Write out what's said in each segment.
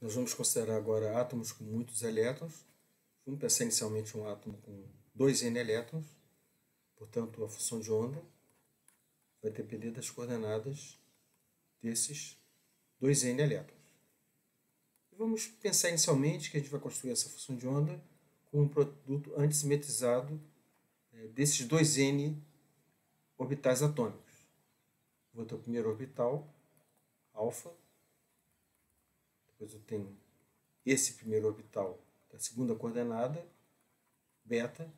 Nós vamos considerar agora átomos com muitos elétrons. Vamos pensar inicialmente um átomo com 2n elétrons. Portanto, a função de onda vai depender das coordenadas desses 2n elétrons. Vamos pensar inicialmente que a gente vai construir essa função de onda com um produto antissimetrizado desses 2n orbitais atômicos. Vou ter o primeiro orbital, alfa. Depois eu tenho esse primeiro orbital da segunda coordenada, beta,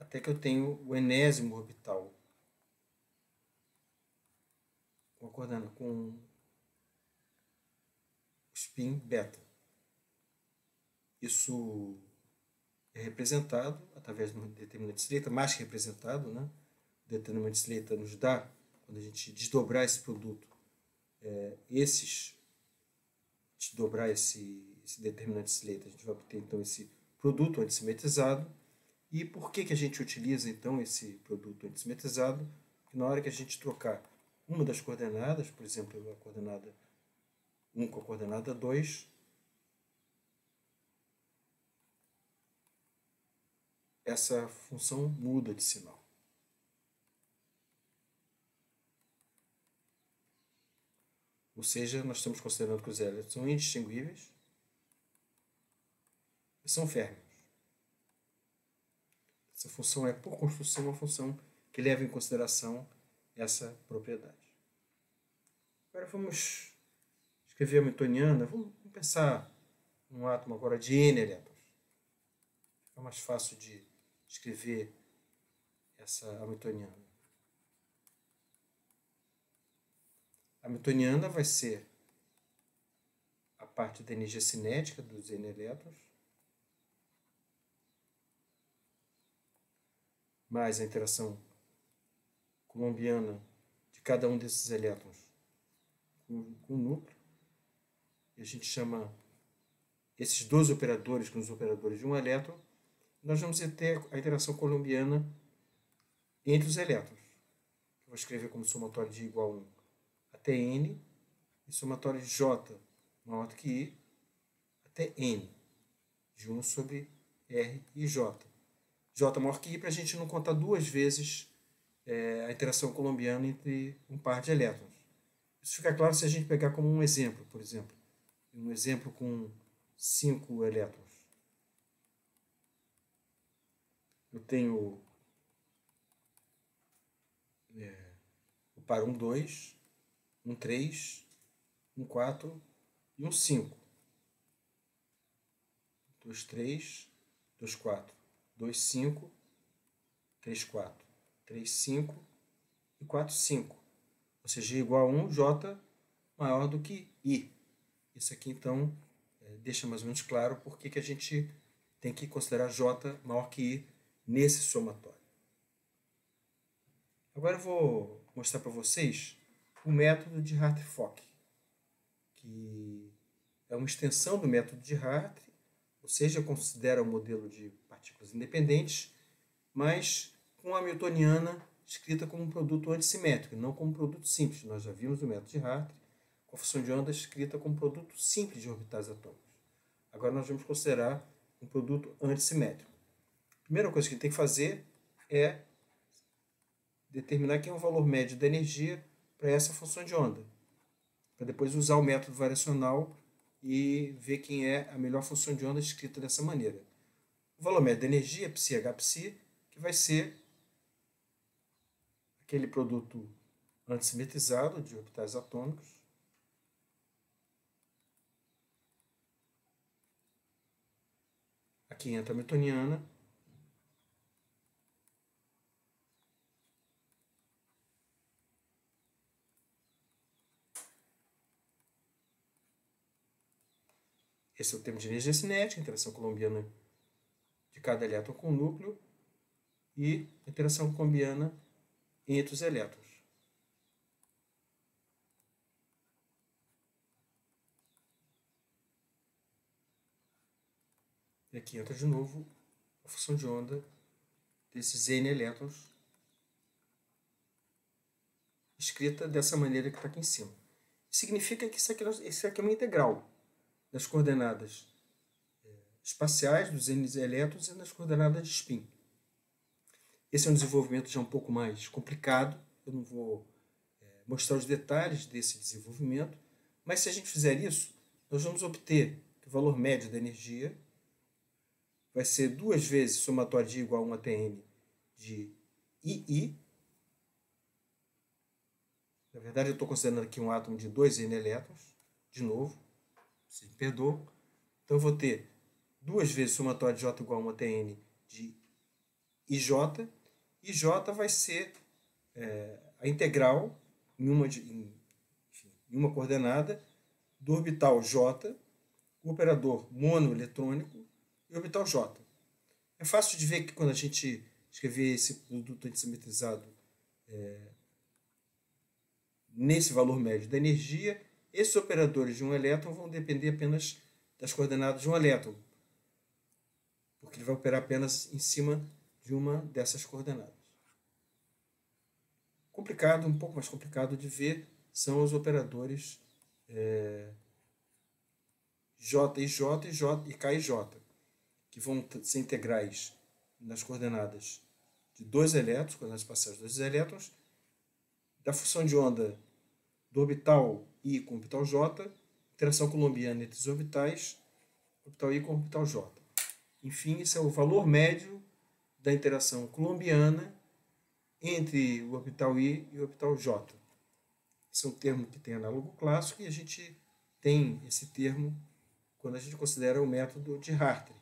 até que eu tenho o enésimo orbital com a coordenada com spin beta. Isso é representado através de uma determinante estreita, mais que representado, né? O determinante estreita nos dá, quando a gente desdobrar esse produto, desdobrar esse determinante estreita, a gente vai obter então esse produto antissimetrizado. E por que a gente utiliza então esse produto antissimetrizado? Porque na hora que a gente trocar uma das coordenadas, por exemplo, a coordenada 1 com a coordenada 2, essa função muda de sinal. Ou seja, nós estamos considerando que os elétrons são indistinguíveis e são férmions. Essa função é, por construção, uma função que leva em consideração essa propriedade. Agora vamos escrever a hamiltoniana. Vamos pensar num átomo agora de n elétrons. Fica mais fácil de escrever essa hamiltoniana. A hamiltoniana vai ser a parte da energia cinética dos n elétrons, mais a interação colombiana de cada um desses elétrons com o núcleo. E a gente chama esses dois operadores com os operadores de um elétron. Nós vamos ter a interação colombiana entre os elétrons. Eu vou escrever como somatório de I igual a 1 até n, e somatório de J maior do que I até n, de 1 sobre R e J. J maior que I para a gente não contar duas vezes a interação colombiana entre um par de elétrons. Isso fica claro se a gente pegar como um exemplo, por exemplo. Um exemplo com 5 elétrons. Eu tenho o par 1, 2, 1, 3, 1, 4 e 1, 5. 2, 3, 2, 4, 2, 5, 3, 4, 3, 5 e 4, 5. Ou seja, I igual a 1, J maior do que I. Isso aqui, então, deixa mais ou menos claro por que a gente tem que considerar J maior que I nesse somatório. Agora eu vou mostrar para vocês o método de Hartree-Fock, que é uma extensão do método de Hartree, ou seja, considera o modelo de partículas independentes, mas com a hamiltoniana escrita como um produto antissimétrico, não como um produto simples. Nós já vimos o método de Hartree, com a função de onda escrita como um produto simples de orbitais atômicos. Agora nós vamos considerar um produto antissimétrico. A primeira coisa que a gente tem que fazer é determinar quem é o valor médio da energia para essa função de onda, para depois usar o método variacional e ver quem é a melhor função de onda escrita dessa maneira. O valor médio da energia é πh-psi, que vai ser aquele produto antissimetrizado de orbitais atômicos. Aqui entra a hamiltoniana. Esse é o termo de energia cinética, interação colombiana de cada elétron com o núcleo e interação colombiana entre os elétrons. E aqui entra de novo a função de onda desses n elétrons, escrita dessa maneira que está aqui em cima. Significa que isso aqui é uma integral. nas coordenadas espaciais dos N elétrons e nas coordenadas de spin. Esse é um desenvolvimento já um pouco mais complicado, eu não vou mostrar os detalhes desse desenvolvimento, mas se a gente fizer isso, nós vamos obter que o valor médio da energia vai ser 2 vezes somatório de I igual a 1 até N de II. Na verdade, eu estou considerando aqui um átomo de 2 N elétrons, de novo, se me perdoam. Então, eu vou ter 2 vezes somatório de J igual a 1 até N de IJ. IJ vai ser a integral em uma coordenada do orbital J, o operador monoeletrônico e o orbital J. É fácil de ver que quando a gente escrever esse produto antissimetrizado nesse valor médio da energia, esses operadores de um elétron vão depender apenas das coordenadas de um elétron, porque ele vai operar apenas em cima de uma dessas coordenadas. Complicado, um pouco mais complicado de ver, são os operadores J e J e K e J, que vão ser integrais nas coordenadas de 2 elétrons, coordenadas espaciais de 2 elétrons, da função de onda do orbital I com o orbital J, interação colombiana entre os orbitais, orbital I com o orbital J. Enfim, esse é o valor médio da interação colombiana entre o orbital I e o orbital J. Esse é um termo que tem análogo clássico e a gente tem esse termo quando a gente considera o método de Hartree.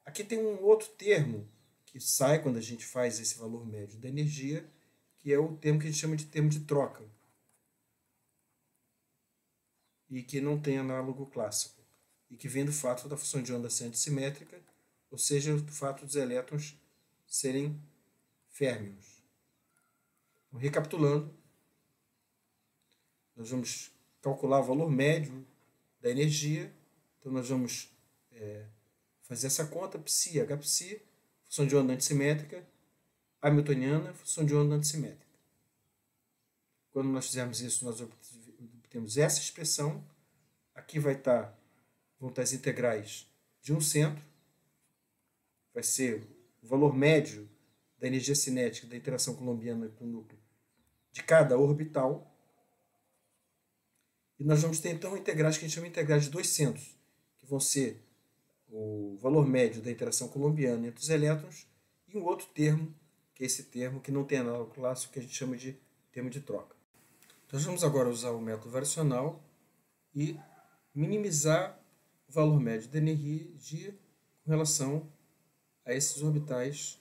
Aqui tem um outro termo que sai quando a gente faz esse valor médio da energia, que é o termo que a gente chama de termo de troca, e que não tem análogo clássico, e que vem do fato da função de onda ser antissimétrica, ou seja, do fato dos elétrons serem férmions. Então, recapitulando, nós vamos calcular o valor médio da energia, então nós vamos fazer essa conta, psi, hpsi, função de onda antissimétrica, hamiltoniana, função de onda antissimétrica. Quando nós fizermos isso, nós obtemos essa expressão. Aqui vão estar as integrais de um centro, vai ser o valor médio da energia cinética da interação colombiana com o núcleo de cada orbital. E nós vamos ter então integrais que a gente chama de integrais de 2 centros, que vão ser o valor médio da interação colombiana entre os elétrons e um outro termo, que é esse termo que não tem análogo clássico, que a gente chama de termo de troca. Nós vamos agora usar o método variacional e minimizar o valor médio da energia com relação a esses orbitais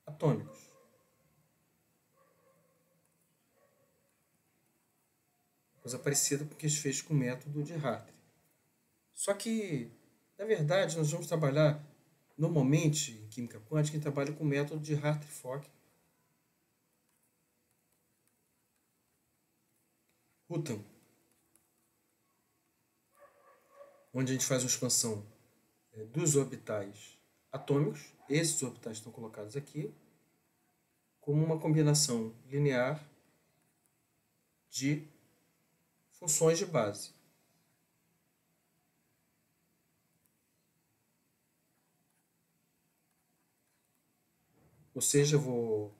atômicos. Coisa parecida com o que a gente fez com o método de Hartree. Só que, na verdade, nós vamos trabalhar, normalmente, em química quântica, a gente trabalha com o método de Hartree-Fock. Hutton, onde a gente faz uma expansão dos orbitais atômicos, esses orbitais estão colocados aqui, como uma combinação linear de funções de base. Ou seja, eu vou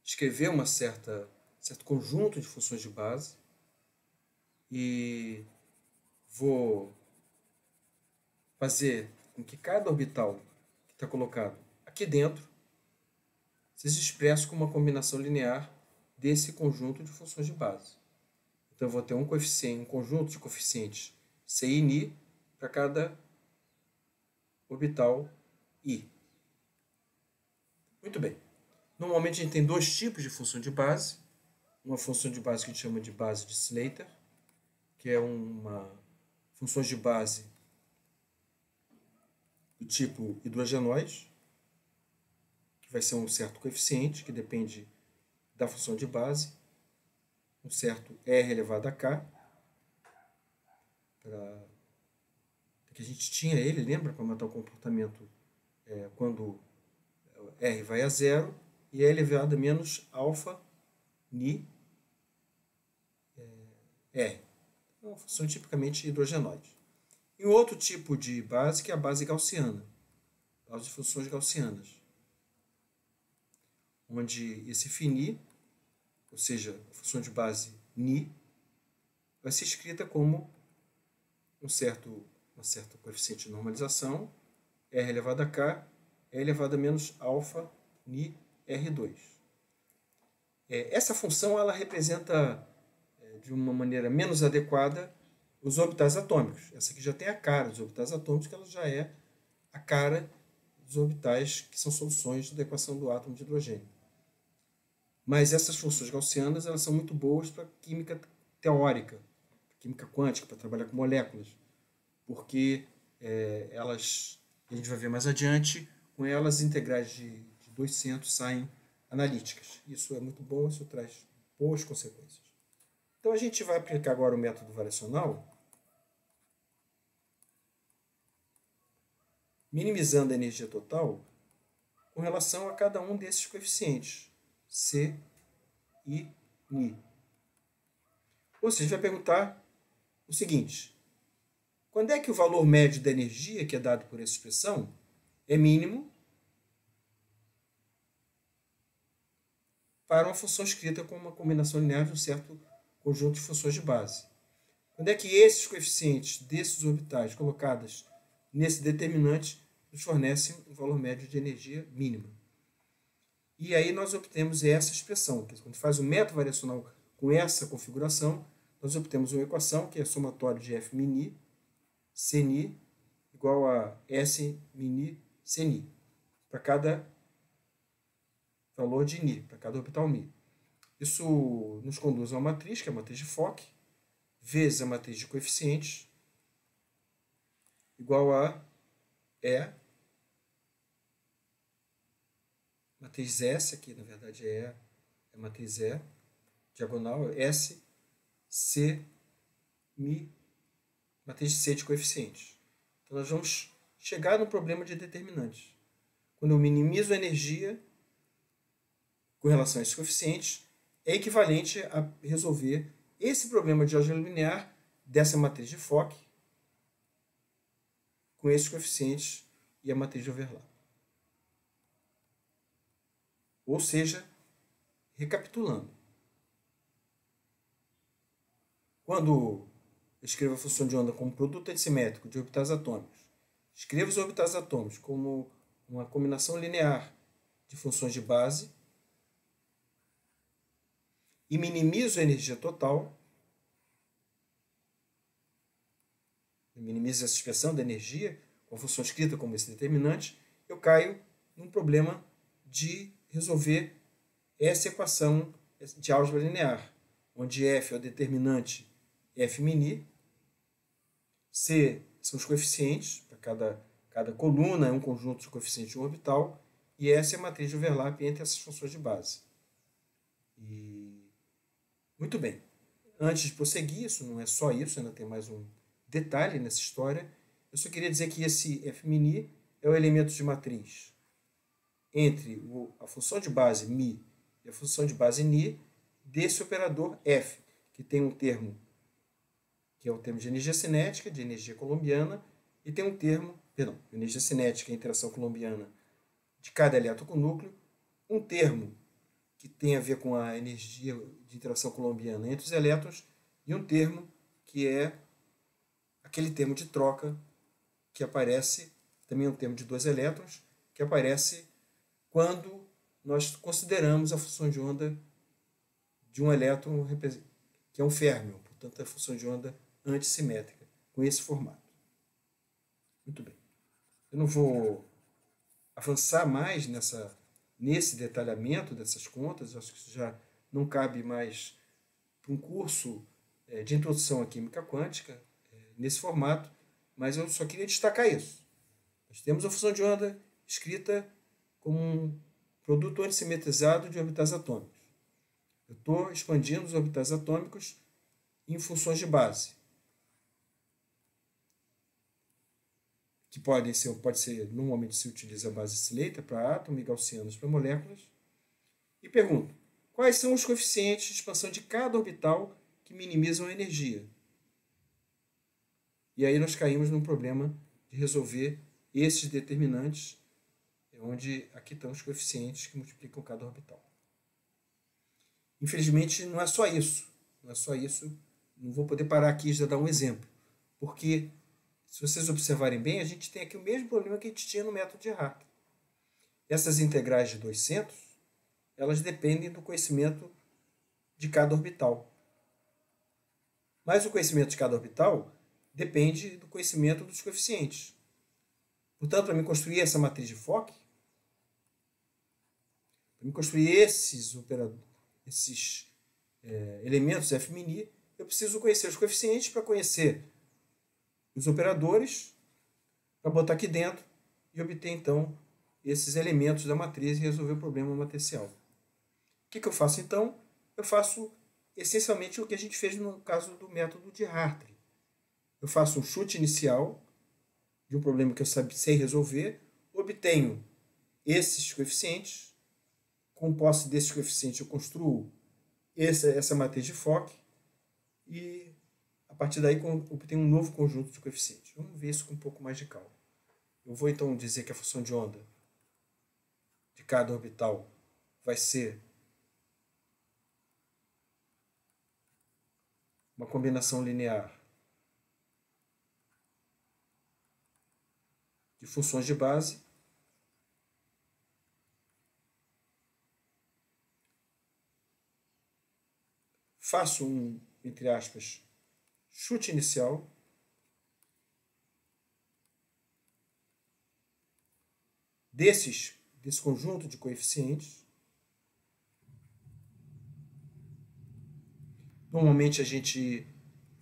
escrever certo conjunto de funções de base e vou fazer com que cada orbital que está colocado aqui dentro seja expresso como uma combinação linear desse conjunto de funções de base. Então, eu vou ter um conjunto de coeficientes C e Ni para cada orbital I. Muito bem. Normalmente, a gente tem 2 tipos de função de base. Uma função de base que a gente chama de base de Slater, que é uma função de base do tipo hidrogenoide, que vai ser um certo coeficiente, que depende da função de base, um certo R elevado a K, que a gente tinha ele, lembra, para matar o comportamento quando R vai a 0, e é elevado a menos alfa Ni R. É uma função tipicamente hidrogenoide. E um outro tipo de base, que é a base gaussiana, base de funções gaussianas, onde esse φ, ou seja, a função de base ni, vai ser escrita como uma certa coeficiente de normalização, r elevado a k, e elevado a menos alfa ni r2. Essa função ela representa, de uma maneira menos adequada, os orbitais atômicos. Essa aqui já tem a cara dos orbitais atômicos, que ela já é a cara dos orbitais que são soluções da equação do átomo de hidrogênio. Mas essas funções gaussianas elas são muito boas para química teórica, química quântica, para trabalhar com moléculas, porque elas, a gente vai ver mais adiante, com elas integrais de 200 saem analíticas. Isso é muito bom, isso traz boas consequências. Então a gente vai aplicar agora o método variacional, minimizando a energia total com relação a cada um desses coeficientes, C e Ni. Ou seja, a gente vai perguntar o seguinte: quando é que o valor médio da energia, que é dado por essa expressão, é mínimo para uma função escrita com uma combinação linear de um certo conjunto de funções de base? Quando é que esses coeficientes desses orbitais colocados nesse determinante nos fornecem um valor médio de energia mínima? E aí nós obtemos essa expressão. Quando faz o método variacional com essa configuração, nós obtemos uma equação que é somatório de F min Cni igual a S min Cni, para cada valor de Ni, para cada orbital Mi. Isso nos conduz a uma matriz, que é a matriz de Fock, vezes a matriz de coeficientes, igual a E, matriz S, aqui na verdade é a matriz E, diagonal, S, C, Mi, matriz C de coeficientes. Então nós vamos chegar no problema de determinantes. Quando eu minimizo a energia com relação a esses coeficientes, é equivalente a resolver esse problema de álgebra linear dessa matriz de Fock com esses coeficientes e a matriz de overlap. Ou seja, recapitulando, quando eu escrevo a função de onda como produto antissimétrico de orbitais atômicos, escrevo os orbitais atômicos como uma combinação linear de funções de base e minimizo a energia total, eu minimizo essa expressão da energia com a função escrita como esse determinante, eu caio num problema de resolver essa equação de álgebra linear, onde F é o determinante F min, C são os coeficientes, para cada coluna é um conjunto de coeficientes de um orbital, e S é a matriz de overlap entre essas funções de base. Muito bem. Antes de prosseguir, isso não é só isso, ainda tem mais um detalhe nessa história. Eu só queria dizer que esse F min é o elemento de matriz entre a função de base mi e a função de base ni desse operador F, que tem um termo que é o termo de energia cinética, de energia colombiana, e tem um termo, energia cinética, a interação colombiana de cada elétron com núcleo, um termo que tem a ver com a energia de interação colombiana entre os elétrons, e um termo que é aquele termo de troca que aparece, também é um termo de dois elétrons, que aparece quando nós consideramos a função de onda de um elétron, que é um férmio, portanto, a função de onda antissimétrica, com esse formato. Muito bem. Eu não vou avançar mais nesse detalhamento dessas contas, acho que isso já não cabe mais para um curso de introdução à química quântica, nesse formato, mas eu só queria destacar isso. Nós temos a função de onda escrita como um produto antissimetrizado de orbitais atômicos. Eu estou expandindo os orbitais atômicos em funções de base, que pode ser, normalmente se utiliza a base Slater para átomo e gaussianos para moléculas. E pergunto, quais são os coeficientes de expansão de cada orbital que minimizam a energia? E aí nós caímos num problema de resolver esses determinantes, onde aqui estão os coeficientes que multiplicam cada orbital. Infelizmente, não é só isso. Não é só isso. Não vou poder parar aqui e já dar um exemplo. Porque, se vocês observarem bem, a gente tem aqui o mesmo problema que a gente tinha no método de Hartree. Essas integrais de 200, elas dependem do conhecimento de cada orbital. Mas o conhecimento de cada orbital depende do conhecimento dos coeficientes. Portanto, para me construir essa matriz de Fock, para me construir esses elementos F-mini, eu preciso conhecer os coeficientes para conhecer os operadores, para botar aqui dentro e obter, então, esses elementos da matriz e resolver o problema matricial. O que eu faço, então? Eu faço, essencialmente, o que a gente fez no caso do método de Hartree. Eu faço um chute inicial de um problema que eu sei resolver, obtenho esses coeficientes, com posse desses coeficientes eu construo essa matriz de Fock e a partir daí obtenho um novo conjunto de coeficientes. Vamos ver isso com um pouco mais de calma. Eu vou então dizer que a função de onda de cada orbital vai ser uma combinação linear de funções de base faço um, entre aspas, chute inicial desse conjunto de coeficientes. Normalmente a gente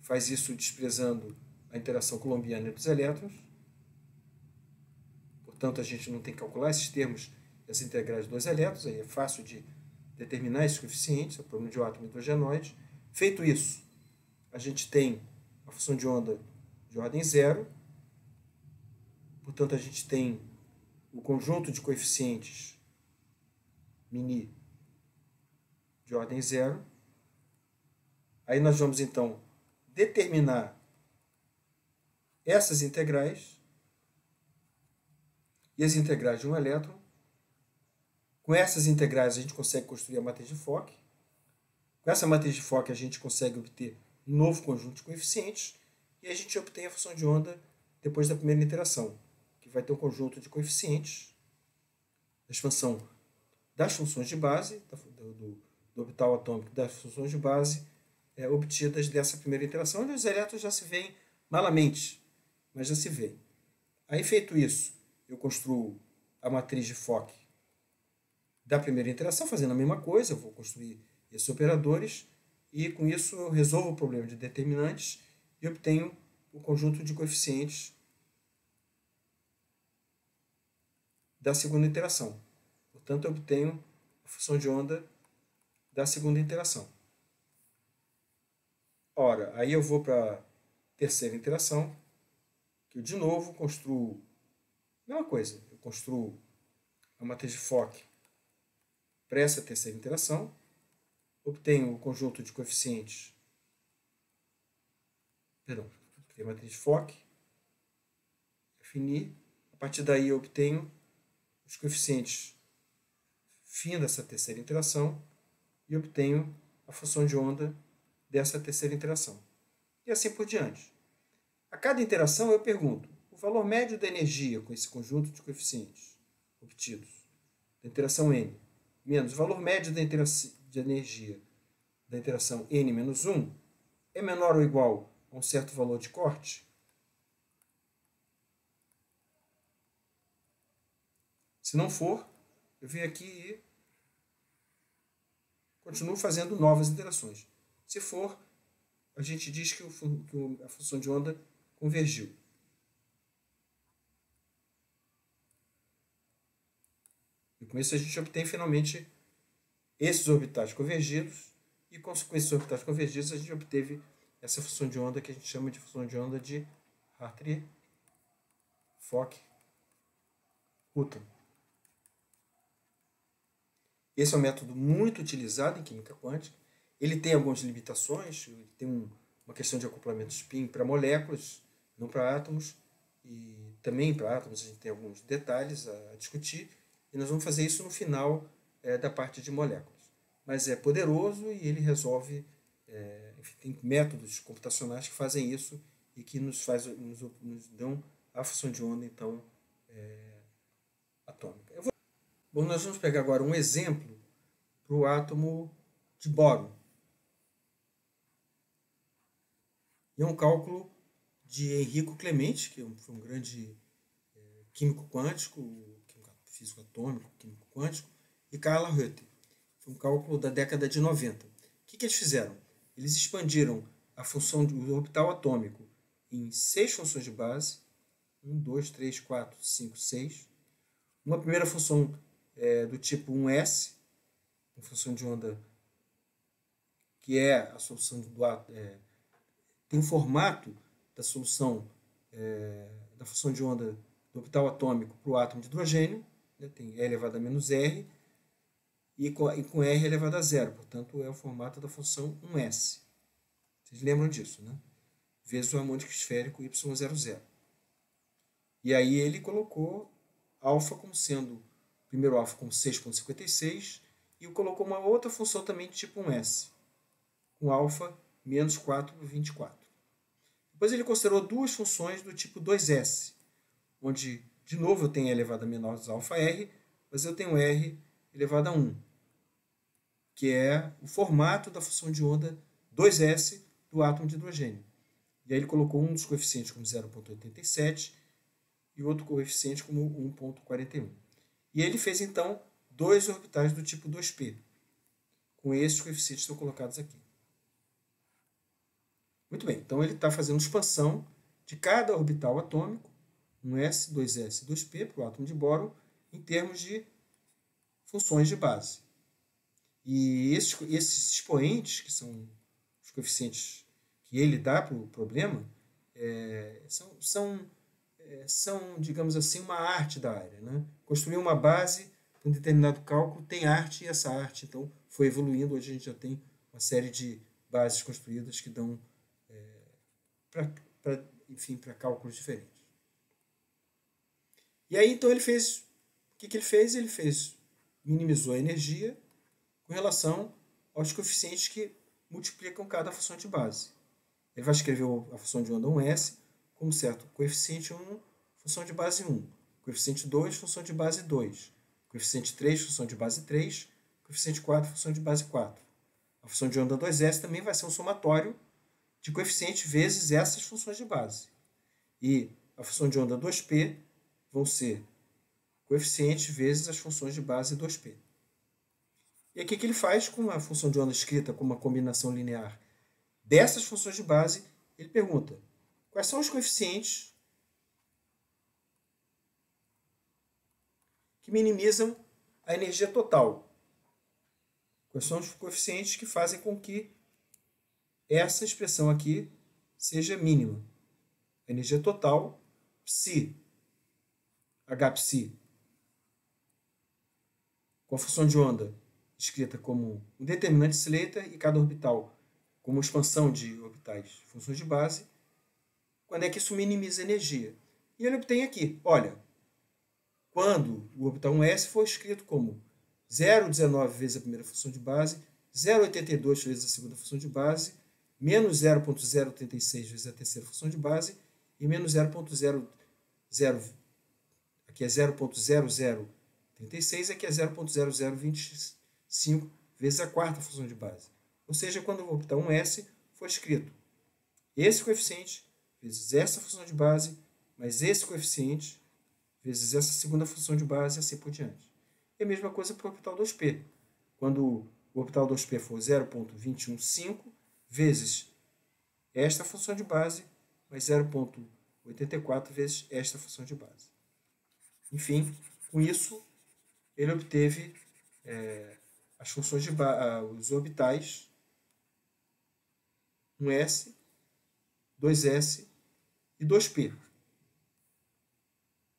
faz isso desprezando a interação colombiana entre os elétrons. Portanto, a gente não tem que calcular esses termos, as integrais dos elétrons, aí é fácil de determinar esses coeficientes, é o problema de um átomo hidrogenoide. Feito isso, a gente tem a função de onda de ordem zero, portanto, a gente tem o conjunto de coeficientes mini de ordem zero. Aí nós vamos, então, determinar essas integrais e as integrais de um elétron. Com essas integrais a gente consegue construir a matriz de Fock. Com essa matriz de Fock a gente consegue obter um novo conjunto de coeficientes e a gente obtém a função de onda depois da primeira iteração, que vai ter um conjunto de coeficientes da expansão das funções de base, do orbital atômico das funções de base obtidas dessa primeira iteração, onde os elétrons já se veem malamente, mas já se veem. Aí, feito isso, eu construo a matriz de Fock da primeira interação, fazendo a mesma coisa, eu vou construir esses operadores, e com isso eu resolvo o problema de determinantes e obtenho o conjunto de coeficientes da segunda interação. Portanto, eu obtenho a função de onda da segunda interação. Ora, aí eu vou para a terceira interação, que eu de novo construo a mesma coisa. Eu construo a matriz de Fock para essa terceira interação, obtenho o conjunto de coeficientes, a matriz de Fock, Fini, a partir daí eu obtenho os coeficientes fim dessa terceira interação e obtenho a função de onda dessa terceira interação. E assim por diante. A cada interação eu pergunto o valor médio da energia com esse conjunto de coeficientes obtidos, da interação N, menos o valor médio da de energia da interação N-1 é menor ou igual a um certo valor de corte? Se não for, eu venho aqui e continuo fazendo novas interações. Se for, a gente diz que a função de onda convergiu. E com isso a gente obtém finalmente esses orbitais convergidos, e com esses orbitais convergidos a gente obteve essa função de onda que a gente chama de função de onda de Hartree-Fock-Hutton. Esse é um método muito utilizado em química quântica. Ele tem algumas limitações, ele tem uma questão de acoplamento spin para moléculas, não para átomos, e também para átomos a gente tem alguns detalhes a discutir, e nós vamos fazer isso no final da parte de moléculas. Mas é poderoso e ele resolve, enfim, tem métodos computacionais que fazem isso e que nos dão a função de onda, então, atômica. Bom, nós vamos pegar agora um exemplo para o átomo de bóron. E é um cálculo de Enrico Clemente, que foi um grande químico quântico, físico atômico, químico quântico, e Carla Rötter. Foi um cálculo da década de 90. O que eles fizeram? Eles expandiram a função do orbital atômico em 6 funções de base, 1, 2, 3, 4, 5, 6. Uma primeira função do tipo 1s, uma função de onda que é a solução do tem o formato da solução da função de onda do orbital atômico para o átomo de hidrogênio, né? Tem E elevado a menos R, e com R elevado a zero, portanto é o formato da função 1s. Vocês lembram disso, né? Vezes o harmônico esférico y00. E aí ele colocou alfa como sendo, primeiro alfa como 6,56, e colocou uma outra função também de tipo 1s, com alfa menos 4,24. Depois ele considerou duas funções do tipo 2s, onde, de novo, eu tenho elevado a menos alfa r, mas eu tenho r elevado a 1, que é o formato da função de onda 2s do átomo de hidrogênio. E aí ele colocou um dos coeficientes como 0,87 e outro coeficiente como 1,41. E ele fez, então, dois orbitais do tipo 2p. Com esses coeficientes que estão colocados aqui. Muito bem, então ele está fazendo expansão de cada orbital atômico, 1s, 2s e 2p, para o átomo de bóron, em termos de funções de base. E esses expoentes, que são os coeficientes que ele dá para o problema, são, digamos assim, uma arte da área, né? Construir uma base para um determinado cálculo tem arte, e essa arte, então, foi evoluindo. Hoje a gente já tem uma série de bases construídas que dão para cálculos diferentes. E aí, então, ele fez... O que ele fez? Ele minimizou a energia com relação aos coeficientes que multiplicam cada função de base. Ele vai escrever a função de onda 1s como certo coeficiente 1, função de base 1, coeficiente 2, função de base 2, coeficiente 3, função de base 3, coeficiente 4, função de base 4. A função de onda 2s também vai ser um somatório de coeficiente vezes essas funções de base. E a função de onda 2p vão ser coeficiente vezes as funções de base 2p. E aqui o que ele faz com a função de onda escrita como uma combinação linear dessas funções de base, ele pergunta quais são os coeficientes que minimizam a energia total. Quais são os coeficientes que fazem com que essa expressão aqui seja mínima. A energia total, psi, Hψ, com a função de onda escrita como um determinante Slater e cada orbital como expansão de orbitais funções de base, quando é que isso minimiza a energia. E ele obtém aqui, olha, quando o orbital 1s for escrito como 0,19 vezes a primeira função de base, 0,82 vezes a segunda função de base, menos 0,036 vezes a terceira função de base e menos 0,00, aqui é 0,0036, aqui é 0,0025 vezes a quarta função de base. Ou seja, quando o orbital 1s for escrito esse coeficiente vezes essa função de base, mais esse coeficiente vezes essa segunda função de base e assim por diante. E a mesma coisa para o orbital 2p. Quando o orbital 2p for 0,215 vezes esta função de base, mais 0,84 vezes esta função de base. Enfim, com isso, ele obteve as funções de os orbitais 1s, 2s e 2p,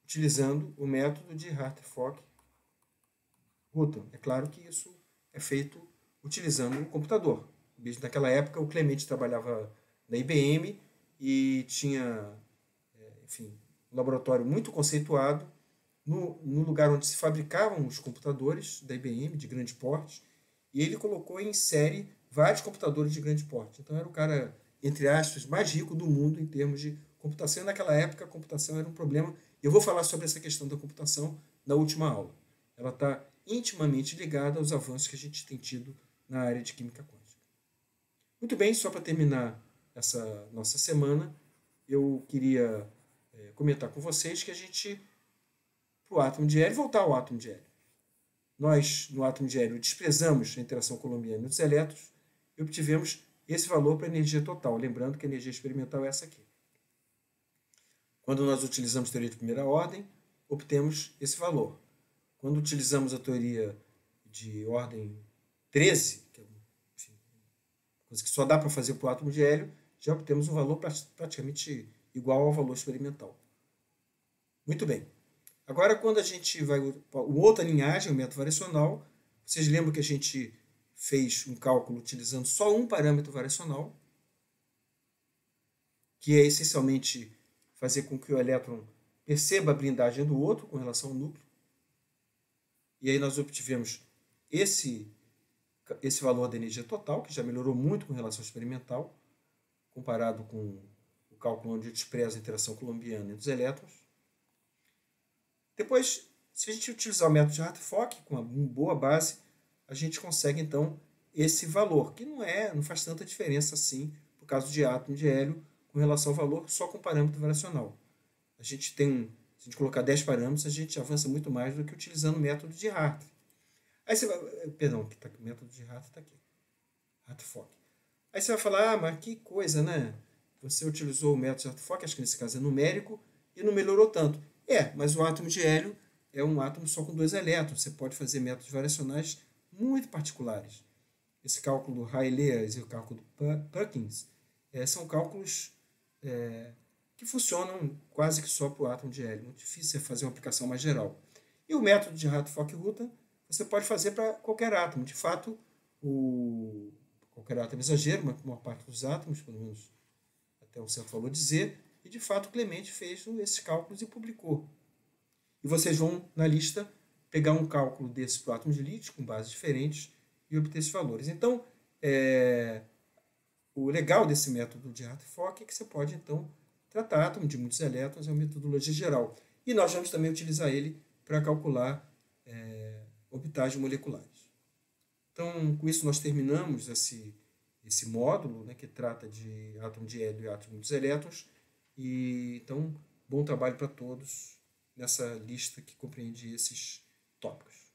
utilizando o método de Hartree-Fock-Hutton. É claro que isso é feito utilizando o computador. Naquela época, o Clemente trabalhava na IBM e tinha enfim, um laboratório muito conceituado, no lugar onde se fabricavam os computadores da IBM, de grande porte, e ele colocou em série vários computadores de grande porte. Então era o cara, entre aspas, mais rico do mundo em termos de computação. E naquela época a computação era um problema. Eu vou falar sobre essa questão da computação na última aula. Ela está intimamente ligada aos avanços que a gente tem tido na área de química quântica. Muito bem, só para terminar essa nossa semana, eu queria comentar com vocês que a gente, para o átomo de hélio, voltar ao átomo de hélio. Nós, no átomo de hélio, desprezamos a interação colombiana dos elétrons e obtivemos esse valor para a energia total. Lembrando que a energia experimental é essa aqui. Quando nós utilizamos a teoria de primeira ordem, obtemos esse valor. Quando utilizamos a teoria de ordem 13, que é coisa que só dá para fazer para o átomo de hélio, já obtemos um valor praticamente igual ao valor experimental. Muito bem. Agora, quando a gente vai para outra linhagem, o método variacional, vocês lembram que a gente fez um cálculo utilizando só um parâmetro variacional, que é essencialmente fazer com que o elétron perceba a blindagem do outro com relação ao núcleo. E aí nós obtivemos esse valor da energia total, que já melhorou muito com relação ao experimental, comparado com o cálculo onde eu desprezo a interação colombiana entre os elétrons. Depois, se a gente utilizar o método de Hartree-Fock, com uma boa base, a gente consegue, então, esse valor, que não faz tanta diferença assim, por causa de átomo de hélio, com relação ao valor só com parâmetro variacional. A gente tem, se a gente colocar 10 parâmetros, a gente avança muito mais do que utilizando o método de Hartree. Aí você vai, perdão, o método de Hartree está aqui, Hartree-Fock. Aí você vai falar, mas que coisa, né? Você utilizou o método de Hartree-Fock, acho que nesse caso é numérico, e não melhorou tanto. Mas o átomo de hélio é um átomo só com 2 elétrons. Você pode fazer métodos variacionais muito particulares. Esse cálculo do Rayleigh e o cálculo do Perkins são cálculos que funcionam quase que só para o átomo de hélio. Muito difícil fazer uma aplicação mais geral. E o método de Hartree-Fock-Rutan você pode fazer para qualquer átomo. De fato, qualquer átomo é exagero, mas a maior parte dos átomos, pelo menos até um certo valor dizer, e de fato o Clement fez esses cálculos e publicou. E vocês vão, na lista, pegar um cálculo desse para o átomo de lítio, com bases diferentes, e obter esses valores. Então, o legal desse método de Hartree-Fock é que você pode, então, tratar átomo de muitos elétrons, é uma metodologia geral. E nós vamos também utilizar ele para calcular orbitagens moleculares. Então, com isso nós terminamos esse módulo, né, que trata de átomo de hélio e átomo dos elétrons. E, então, bom trabalho para todos nessa lista que compreende esses tópicos.